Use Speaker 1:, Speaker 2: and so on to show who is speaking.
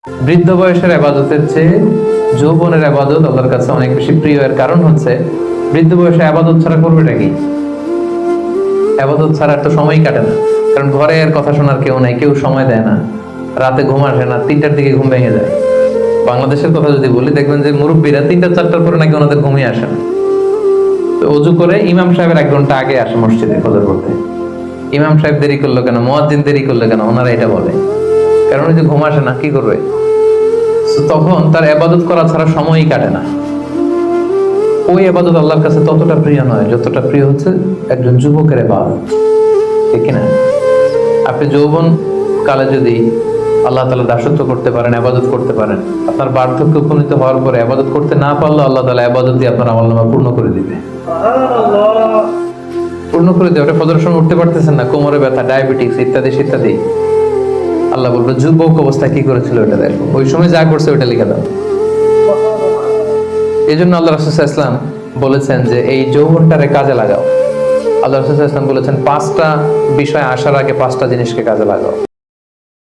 Speaker 1: বৃদ্ধ বয়সের আবাদতের চেয়ে যৌবনের আবাদত আল্লাহর কাছে অনেক বেশি প্রিয়। এর কারণ হচ্ছে, বৃদ্ধ বয়সে আবাদত ছাড়া করবেটা কি? আবাদত ছাড়া তো সময়ই কাটে না। কারণ ঘরে আর কথা শোনার কেউ নাই, কেউ সময় দেয় না, রাতে ঘুম আসে না, 3টার দিকে ঘুম ভেঙে যায়। বাংলাদেশের কথা যদি বলি, দেখবেন যে মুরব্বীরা 3টা-4টার পরে নাকি ওনাদের ঘুমিয়ে আসে না। তো অজু করে ইমাম সাহেবের 1 ঘন্টা আগে আসে মসজিদে ফজর পড়তে। ইমাম সাহেব দেরি করলো কেন, মুয়াজ্জিন দেরি করলো কেন, ওনারা এটা বলে। কারণ ওই যে ঘুম আসে না, কি করবে? তখন তার ইবাদত করা ছাড়া সময়ই কাটে না। ওই ইবাদত আল্লাহর কাছে ততটা প্রিয় নয় যতটা প্রিয় হচ্ছে একজন যুবকের ইবাদত, ঠিক কিনা? আপনি যৌবন কালে যদি আল্লাহ তাআলা দাসত্ব করতে পারেন, ইবাদত করতে পারেন, আপনার বার্ধক্যে উপনীত হওয়ার পরে ইবাদত করতে না পারলে আল্লাহ তাআলা ইবাদত দিয়ে আপনার আমলনামা পূর্ণ করে দিবে। সুবহানাল্লাহ, পূর্ণ করে দিবে। আপনি ফজরের সময় উঠতে পারতেছেন না, কোমরে ব্যথা, ডায়াবেটিস ইত্যাদি ইত্যাদি, আল্লাহ বলবে যুবক অবস্থায় কি করেছিল ওটা দেখো, ওই সময় যা করছে ওটা লিখে দাও। এই জন্য আল্লাহ রাসূল সাল্লাল্লাহু আলাইহি ওয়াসাল্লাম বলেছেন যে এই যৌবনটারে কাজে লাগাও। আল্লাহ রাসূল সাল্লাল্লাহু আলাইহি ওয়াসাল্লাম বলেছেন 5টা বিষয় আসার আগে 5টা জিনিসকে কাজে লাগাও।